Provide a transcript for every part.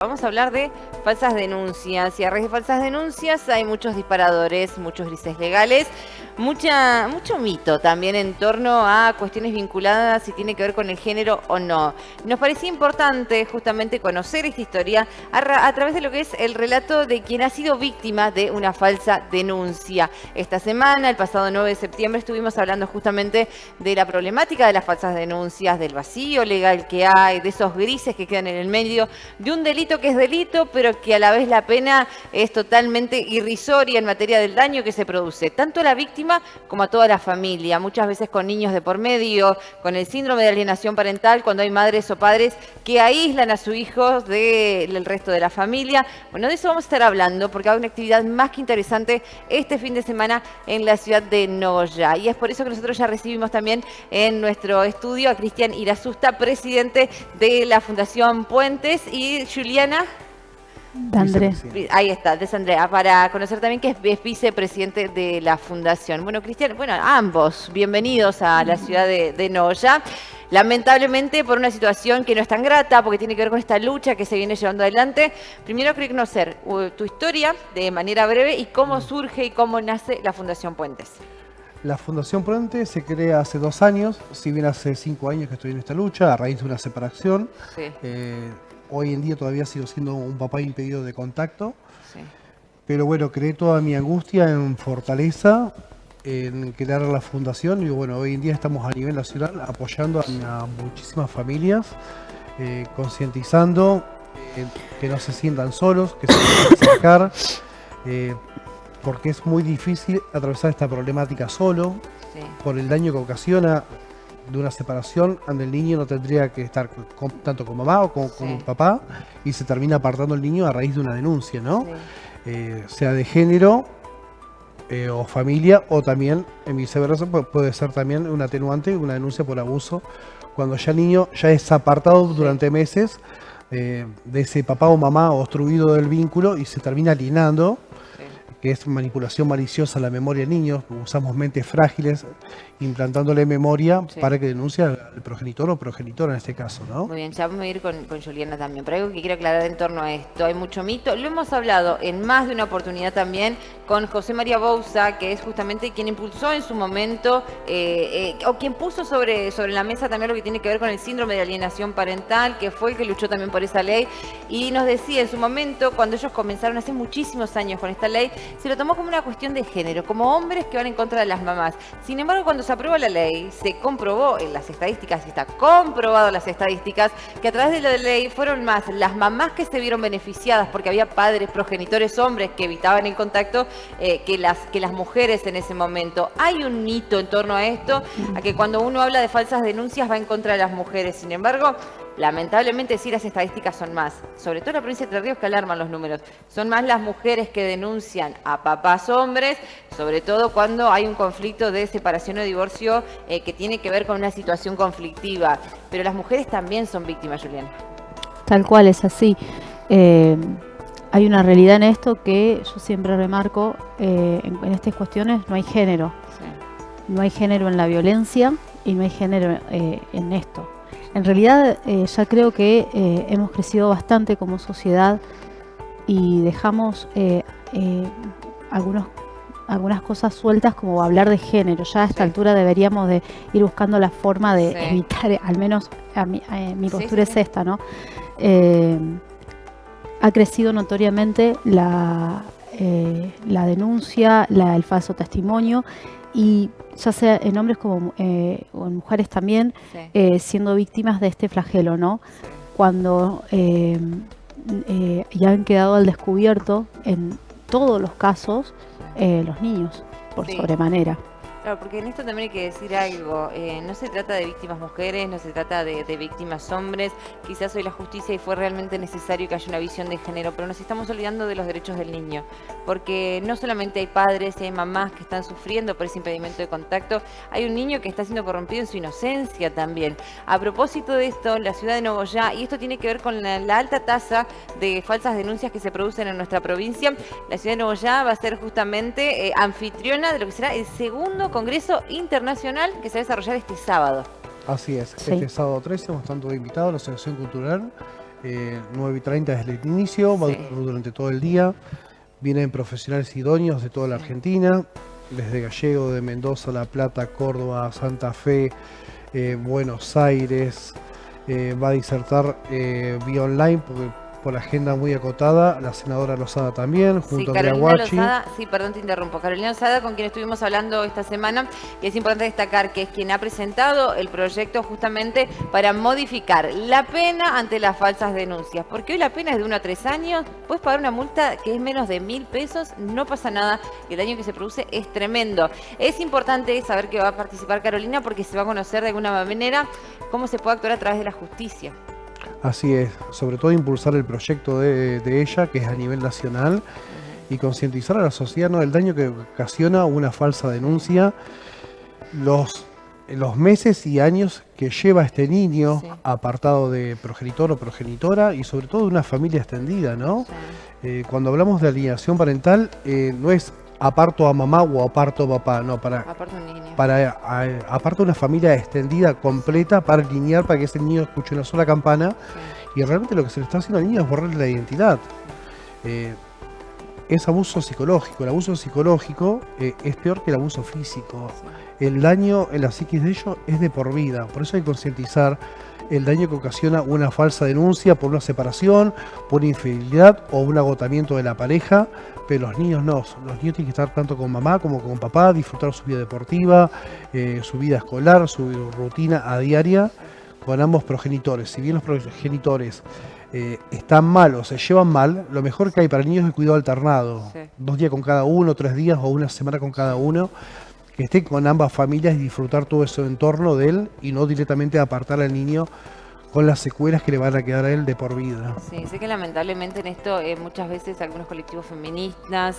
Vamos a hablar de falsas denuncias y a raíz de falsas denuncias hay muchos disparadores, muchos grises legales, mucho mito también en torno a cuestiones vinculadas si tiene que ver con el género o no. Nos parecía importante justamente conocer esta historia a través de lo que es el relato de quien ha sido víctima de una falsa denuncia. Esta semana, el pasado 9 de septiembre, estuvimos hablando justamente de la problemática de las falsas denuncias, del vacío legal que hay, de esos grises que quedan en el medio, de un delito que es delito, pero que a la vez la pena es totalmente irrisoria en materia del daño que se produce, tanto a la víctima como a toda la familia, muchas veces con niños de por medio, con el síndrome de alienación parental, cuando hay madres o padres que aíslan a sus hijos del resto de la familia. Bueno, de eso vamos a estar hablando, porque hay una actividad más que interesante este fin de semana en la ciudad de Nogoyá, y es por eso que nosotros ya recibimos también en nuestro estudio a Cristian Irazusta, presidente de la Fundación Puentes, y Juliana André. Ahí está, de Andrea, para conocer también que es vicepresidente de la Fundación. Bueno, Cristian, bueno, ambos, bienvenidos a la ciudad de Nogoyá. Lamentablemente por una situación que no es tan grata, porque tiene que ver con esta lucha que se viene llevando adelante. Primero quería conocer tu historia de manera breve y cómo surge y cómo nace la Fundación Puentes. La Fundación Puentes se crea hace 2 años, si bien hace 5 años que estoy en esta lucha, a raíz de una separación. Sí. Hoy en día todavía sigo siendo un papá impedido de contacto, Sí. pero bueno, creé toda mi angustia en fortaleza, en crear la fundación, y bueno, hoy en día estamos a nivel nacional apoyando a muchísimas familias, concientizando que no se sientan solos, que se pueden acercar, porque es muy difícil atravesar esta problemática solo, Sí. por el daño que ocasiona de una separación, donde el niño no tendría que estar tanto con mamá o con papá, y se termina apartando el niño a raíz de una denuncia, ¿no? Sí. Sea de género o familia, o también en viceversa puede ser también un atenuante, una denuncia por abuso, cuando ya el niño ya es apartado durante meses de ese papá o mamá obstruido del vínculo y se termina alienando, que es manipulación maliciosa a la memoria del niño. Usamos mentes frágiles implantándole memoria para que denuncie al progenitor o progenitora en este caso, ¿no? Muy bien, ya vamos a ir con Juliana también, pero algo que quiero aclarar en torno a esto, hay mucho mito, lo hemos hablado en más de una oportunidad también con José María Bouza, que es justamente quien impulsó en su momento, o quien puso sobre la mesa también lo que tiene que ver con el síndrome de alienación parental, que fue el que luchó también por esa ley, y nos decía en su momento, cuando ellos comenzaron hace muchísimos años con esta ley, se lo tomó como una cuestión de género, como hombres que van en contra de las mamás. Sin embargo, cuando se aprobó la ley, se comprobó en las estadísticas, y está comprobado en las estadísticas, que a través de la ley fueron más las mamás que se vieron beneficiadas porque había padres, progenitores, hombres que evitaban el contacto, que las mujeres en ese momento. Hay un mito en torno a esto, a que cuando uno habla de falsas denuncias va en contra de las mujeres. Sin embargo, lamentablemente sí, las estadísticas son más, sobre todo en la provincia de Entre Ríos, que alarman los números, son más las mujeres que denuncian a papás hombres, sobre todo cuando hay un conflicto de separación o divorcio que tiene que ver con una situación conflictiva, pero las mujeres también son víctimas, Juliana. Tal cual, es así. Hay una realidad en esto que yo siempre remarco, en estas cuestiones no hay género. Sí. No hay género en la violencia y no hay género en esto. En realidad ya creo que hemos crecido bastante como sociedad y dejamos algunas cosas sueltas, como hablar de género. Ya a esta altura deberíamos de ir buscando la forma de evitar, al menos mi postura es esta, ¿no? Ha crecido notoriamente la denuncia, el falso testimonio, y ya sea en hombres como o en mujeres también, siendo víctimas de este flagelo, ¿no? Cuando ya han quedado al descubierto en todos los casos los niños, por sobremanera. Claro, porque en esto también hay que decir algo, no se trata de víctimas mujeres, no se trata de víctimas hombres, quizás hoy la justicia y fue realmente necesario que haya una visión de género, pero nos estamos olvidando de los derechos del niño, porque no solamente hay padres y hay mamás que están sufriendo por ese impedimento de contacto, hay un niño que está siendo corrompido en su inocencia también. A propósito de esto, la ciudad de Nogoyá, y esto tiene que ver con la alta tasa de falsas denuncias que se producen en nuestra provincia, la ciudad de Nogoyá va a ser justamente anfitriona de lo que será el segundo Congreso Internacional que se va a desarrollar este sábado. Así es, Sí. este sábado 13 están todos invitados a la Asociación Cultural. 9:30 desde el inicio, va Sí. durante todo el día. Vienen profesionales idóneos de toda la Argentina, desde Gallego, de Mendoza, La Plata, Córdoba, Santa Fe, Buenos Aires. Va a disertar vía online por agenda muy acotada, la senadora Lozada también, Sí, junto a Andrea Carolina Guachi. Lozada, sí, perdón, te interrumpo. Carolina Lozada, con quien estuvimos hablando esta semana, y es importante destacar que es quien ha presentado el proyecto justamente para modificar la pena ante las falsas denuncias. Porque hoy la pena es de 1 a 3 años, puedes pagar una multa que es menos de 1.000 pesos, no pasa nada, y el daño que se produce es tremendo. Es importante saber que va a participar Carolina porque se va a conocer de alguna manera cómo se puede actuar a través de la justicia. Así es, sobre todo impulsar el proyecto de ella, que es a nivel nacional, y concientizar a la sociedad, ¿no?, del daño que ocasiona una falsa denuncia, los meses y años que lleva este niño Sí. apartado de progenitor o progenitora, y sobre todo de una familia extendida, ¿no? Cuando hablamos de alienación parental, no es aparto a mamá o aparto a papá, no, Aparte un niño. aparte una familia extendida, completa, para alinear, para que ese niño escuche una sola campana, Sí. y realmente lo que se le está haciendo al niño es borrarle la identidad. Es abuso psicológico. El abuso psicológico es peor que el abuso físico. El daño en la psiquis de ellos es de por vida. Por eso hay que concientizar el daño que ocasiona una falsa denuncia por una separación, por una infidelidad o un agotamiento de la pareja. Pero los niños no. Los niños tienen que estar tanto con mamá como con papá, disfrutar su vida deportiva, su vida escolar, su rutina a diaria con ambos progenitores. Si bien los progenitores están mal o se llevan mal, lo mejor que hay para el niño es el cuidado alternado. Sí. 2 días con cada uno, 3 días o una semana con cada uno, que esté con ambas familias y disfrutar todo ese entorno de él, y no directamente apartar al niño con las secuelas que le van a quedar a él de por vida. Sí, sé que lamentablemente en esto muchas veces algunos colectivos feministas,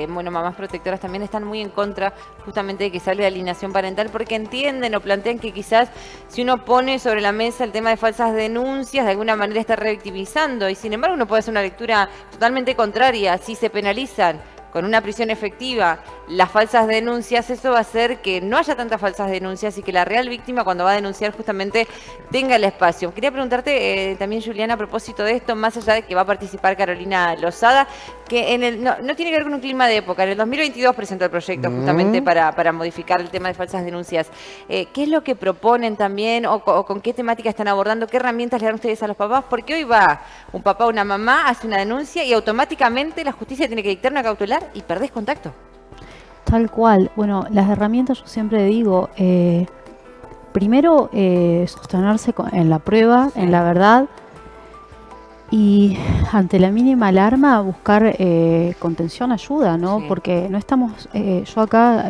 bueno, mamás protectoras también están muy en contra justamente de que se hable de alienación parental, porque entienden o plantean que quizás si uno pone sobre la mesa el tema de falsas denuncias, de alguna manera está revictimizando, y sin embargo uno puede hacer una lectura totalmente contraria. Si se penalizan con una prisión efectiva las falsas denuncias, eso va a hacer que no haya tantas falsas denuncias y que la real víctima, cuando va a denunciar, justamente tenga el espacio. Quería preguntarte también, Juliana, a propósito de esto, más allá de que va a participar Carolina Lozada, que no tiene que ver con un clima de época. En el 2022 presentó el proyecto justamente para modificar el tema de falsas denuncias. ¿Qué es lo que proponen también o con qué temática están abordando? ¿Qué herramientas le dan ustedes a los papás? Porque hoy va un papá o una mamá, hace una denuncia y automáticamente la justicia tiene que dictar una cautelar y perdés contacto. Tal cual. Bueno, las herramientas, yo siempre digo, primero sostenerse en la prueba, en la verdad, y ante la mínima alarma buscar contención, ayuda, ¿no? Sí. Porque no estamos, yo acá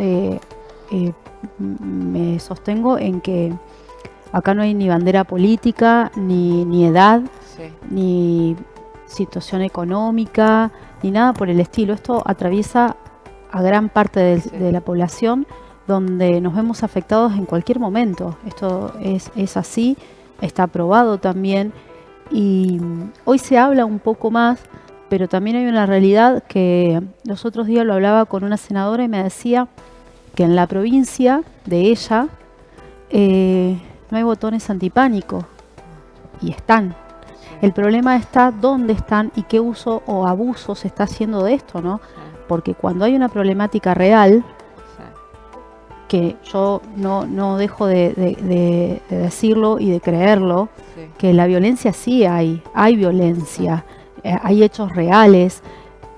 me sostengo en que acá no hay ni bandera política, ni edad, Sí. ni situación económica, ni nada por el estilo. Esto atraviesa a gran parte de la población, donde nos vemos afectados en cualquier momento. Esto es así, está aprobado también, y hoy se habla un poco más, pero también hay una realidad que los otros días lo hablaba con una senadora y me decía que en la provincia de ella no hay botones antipánico, y están. El problema está dónde están y qué uso o abuso se está haciendo de esto, ¿no? Porque cuando hay una problemática real, que yo no dejo de decirlo y de creerlo, que la violencia sí hay violencia, hay hechos reales,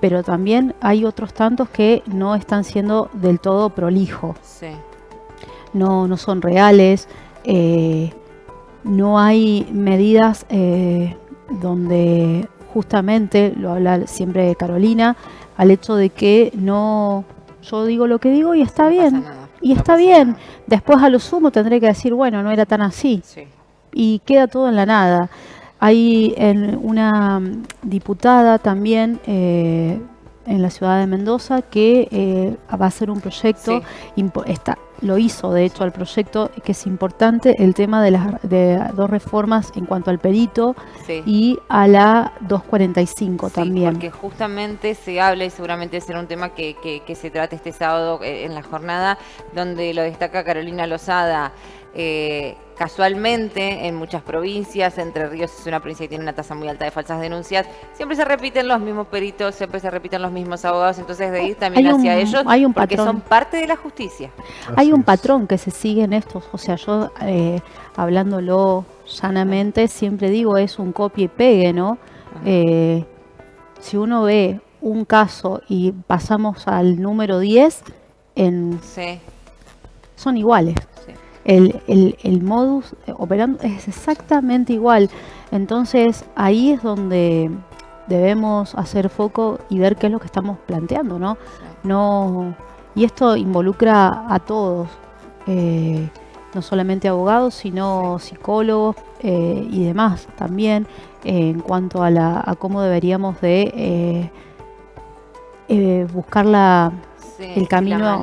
pero también hay otros tantos que no están siendo del todo prolijos, no son reales, no hay medidas donde justamente, lo habla siempre Carolina, al hecho de que no, yo digo lo que digo y está bien, y está bien, después a lo sumo tendré que decir, bueno, no era tan así, y queda todo en la nada. Hay una diputada también en la ciudad de Mendoza que va a hacer un proyecto, lo hizo de hecho al proyecto, que es importante, el tema de 2 reformas en cuanto al perito y a la 245 también. Porque justamente se habla, y seguramente será un tema que se trate este sábado en la jornada, donde lo destaca Carolina Lozada. Casualmente, en muchas provincias, Entre Ríos es una provincia que tiene una tasa muy alta de falsas denuncias, siempre se repiten los mismos peritos, siempre se repiten los mismos abogados, entonces de ir también hacia ellos, porque son parte de la justicia. Hay un patrón que se sigue en estos, o sea, yo hablándolo llanamente, siempre digo, es un copia y pegue, ¿no? Si uno ve un caso y pasamos al número 10, son iguales. El modus operandi es exactamente igual. Entonces ahí es donde debemos hacer foco y ver qué es lo que estamos planteando, ¿no? Y esto involucra a todos, no solamente abogados, sino psicólogos y demás también, en cuanto a cómo deberíamos de buscar el camino,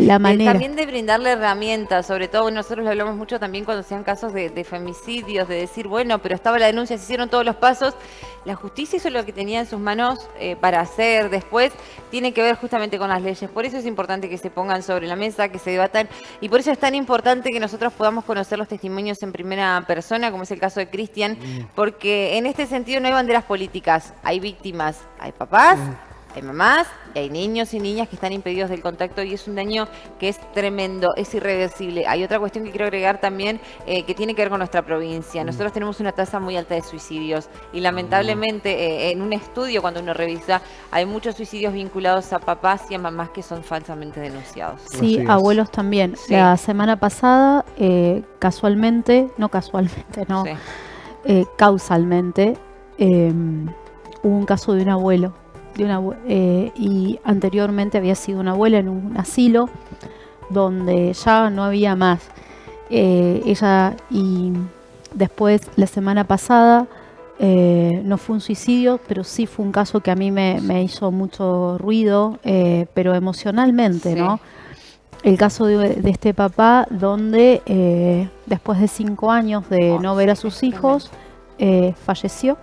la manera. También de brindarle herramientas, sobre todo nosotros lo hablamos mucho también cuando sean casos de femicidios, de decir, bueno, pero estaba la denuncia, se hicieron todos los pasos, la justicia hizo lo que tenía en sus manos para hacer después, tiene que ver justamente con las leyes, por eso es importante que se pongan sobre la mesa, que se debatan, y por eso es tan importante que nosotros podamos conocer los testimonios en primera persona, como es el caso de Cristian, porque en este sentido no hay banderas políticas, hay víctimas, hay papás, hay mamás y hay niños y niñas que están impedidos del contacto y es un daño que es tremendo, es irreversible. Hay otra cuestión que quiero agregar también que tiene que ver con nuestra provincia. Nosotros tenemos una tasa muy alta de suicidios y lamentablemente en un estudio cuando uno revisa hay muchos suicidios vinculados a papás y a mamás que son falsamente denunciados. Sí, abuelos también. Sí. La semana pasada, causalmente, hubo un caso de un abuelo. Y anteriormente había sido una abuela en un asilo donde ya no había más. Ella, y después la semana pasada no fue un suicidio, pero sí fue un caso que a mí me hizo mucho ruido, pero emocionalmente, ¿no? El caso de este papá donde después de 5 años de no ver a sus hijos, falleció.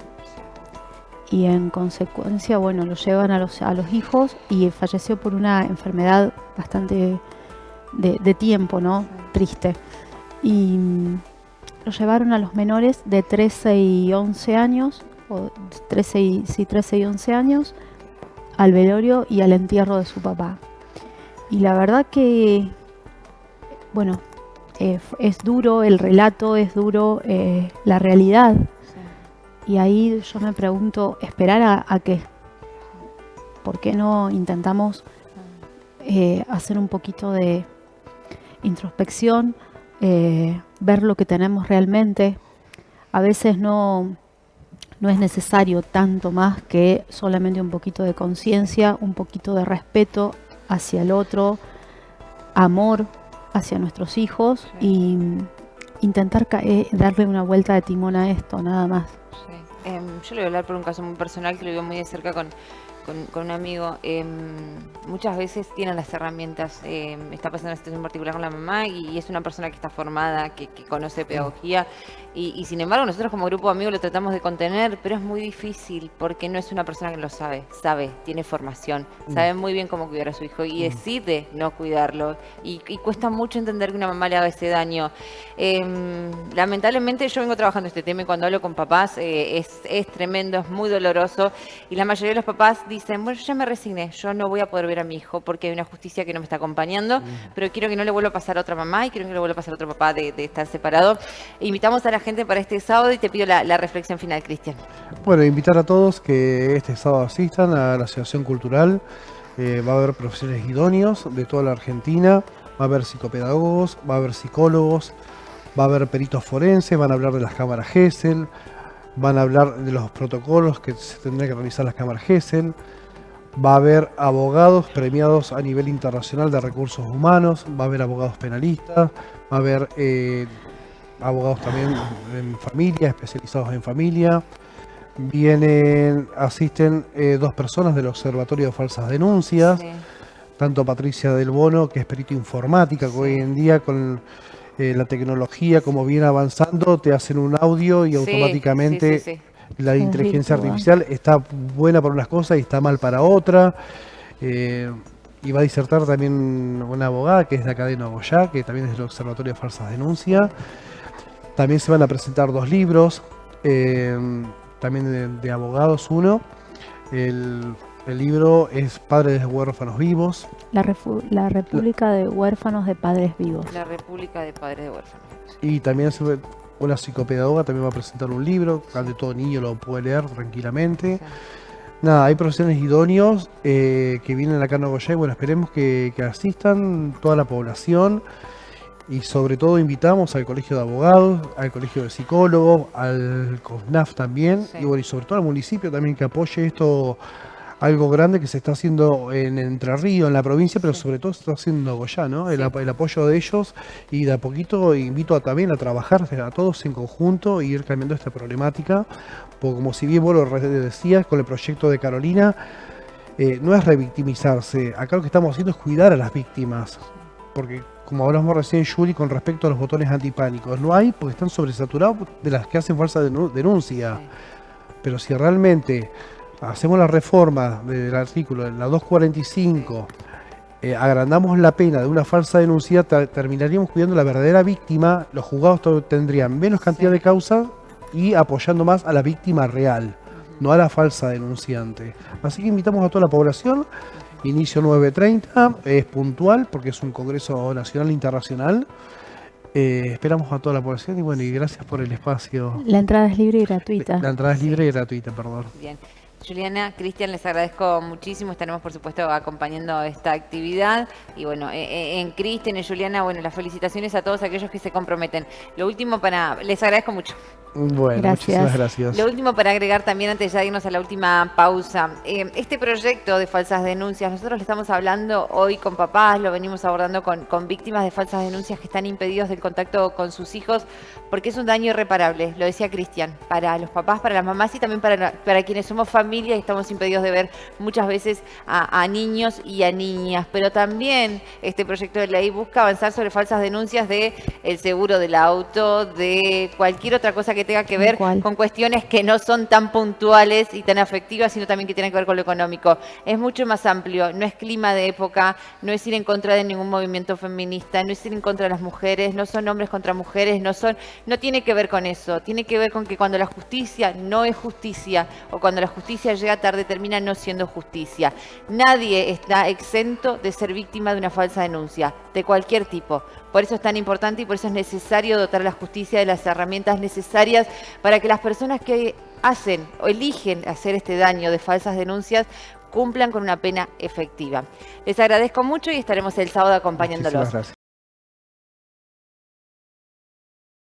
Y en consecuencia, bueno, lo llevan a los hijos y falleció por una enfermedad bastante de tiempo, ¿no? Triste. Y lo llevaron a los menores de 13 y 11 años, o 13 y 11 años, al velorio y al entierro de su papá. Y la verdad que, bueno, es duro el relato, es duro la realidad. Y ahí yo me pregunto, ¿esperar a qué? ¿Por qué no intentamos hacer un poquito de introspección, ver lo que tenemos realmente? A veces no es necesario tanto más que solamente un poquito de conciencia, un poquito de respeto hacia el otro, amor hacia nuestros hijos y intentar darle una vuelta de timón a esto, nada más. Yo le voy a hablar por un caso muy personal que lo veo muy de cerca con un amigo. Muchas veces tienen las herramientas, está pasando una situación particular con la mamá y es una persona que está formada, que conoce pedagogía y sin embargo nosotros como grupo de amigos lo tratamos de contener, pero es muy difícil porque no es una persona que lo sabe, tiene formación, sabe muy bien cómo cuidar a su hijo y decide no cuidarlo y cuesta mucho entender que una mamá le haga ese daño. Lamentablemente yo vengo trabajando este tema y cuando hablo con papás es tremendo, es muy doloroso y la mayoría de los papás dicen, bueno, yo ya me resigné, yo no voy a poder ver a mi hijo porque hay una justicia que no me está acompañando, pero quiero que no le vuelva a pasar a otra mamá y quiero que no le vuelva a pasar a otro papá de estar separado. Invitamos a la gente para este sábado y te pido la reflexión final, Cristian. Bueno, invitar a todos que este sábado asistan a la Asociación Cultural. Va a haber profesores idóneos de toda la Argentina, va a haber psicopedagogos, va a haber psicólogos, va a haber peritos forenses, van a hablar de las cámaras Gesell, van a hablar de los protocolos que se tendrán que realizar las cámaras Gesell, va a haber abogados premiados a nivel internacional de recursos humanos, va a haber abogados penalistas, va a haber abogados también en familia, especializados en familia. Asisten 2 personas del Observatorio de Falsas Denuncias, tanto Patricia Del Bono, que es perito informática, que hoy en día con la tecnología, como viene avanzando, te hacen un audio y automáticamente la inteligencia artificial está buena para unas cosas y está mal para otra. y va a disertar también una abogada que es de acá de Nogoyá, que también es del Observatorio de Falsas Denuncias. También se van a presentar 2 libros, también de abogados uno. El libro es Padres de Huérfanos Vivos. La República de Huérfanos de Padres Vivos. La República de Padres de Huérfanos. Y también una psicopedagoga también va a presentar un libro, donde todo niño lo puede leer tranquilamente. Sí. Nada, hay profesionales idóneos que vienen acá a Nogoyá y bueno, esperemos que asistan toda la población. Y sobre todo invitamos al Colegio de Abogados, al Colegio de Psicólogos, al COSNAF también, Sí. y bueno, y sobre todo al municipio también que apoye esto, algo grande que se está haciendo en Entre Ríos, en la provincia, pero sobre todo se está haciendo en Nogoyá, ¿no? El apoyo de ellos, y de a poquito invito también a trabajar a todos en conjunto y ir cambiando esta problemática, porque como si bien vos lo decías con el proyecto de Carolina, no es revictimizarse, acá lo que estamos haciendo es cuidar a las víctimas, porque como hablamos recién, Juli, con respecto a los botones antipánicos, no hay porque están sobresaturados de las que hacen falsa denuncia. Sí. Pero si realmente hacemos la reforma del artículo, en la 245, agrandamos la pena de una falsa denuncia, terminaríamos cuidando a la verdadera víctima, los juzgados tendrían menos cantidad de causas y apoyando más a la víctima real, no a la falsa denunciante. Así que invitamos a toda la población. Inicio 9:30, es puntual porque es un congreso nacional e internacional. Esperamos a toda la población y bueno, y gracias por el espacio. La entrada es libre y gratuita. La entrada es libre y gratuita, perdón. Bien. Juliana, Cristian, les agradezco muchísimo. Estaremos, por supuesto, acompañando esta actividad. Y bueno, en Cristian y Juliana, bueno, las felicitaciones a todos aquellos que se comprometen. Lo último les agradezco mucho. Bueno, Gracias. muchísimas gracias. Lo último para agregar también, antes de irnos a la última pausa, este proyecto de falsas denuncias, nosotros le estamos hablando hoy con papás, lo venimos abordando con víctimas de falsas denuncias que están impedidos del contacto con sus hijos, porque es un daño irreparable, lo decía Cristian, para los papás, para las mamás y también para quienes somos familia y estamos impedidos de ver muchas veces a niños y a niñas. Pero también este proyecto de ley busca avanzar sobre falsas denuncias de el seguro del auto, de cualquier otra cosa que tenga que ver con cuestiones que no son tan puntuales y tan afectivas, sino también que tienen que ver con lo económico. Es mucho más amplio, no es clima de época, no es ir en contra de ningún movimiento feminista, no es ir en contra de las mujeres, no son hombres contra mujeres, no tiene que ver con eso, tiene que ver con que cuando la justicia no es justicia o cuando la justicia llega tarde termina no siendo justicia. Nadie está exento de ser víctima de una falsa denuncia, de cualquier tipo. Por eso es tan importante y por eso es necesario dotar a la justicia de las herramientas necesarias para que las personas que hacen o eligen hacer este daño de falsas denuncias cumplan con una pena efectiva. Les agradezco mucho y estaremos el sábado acompañándolos. Muchísimas gracias.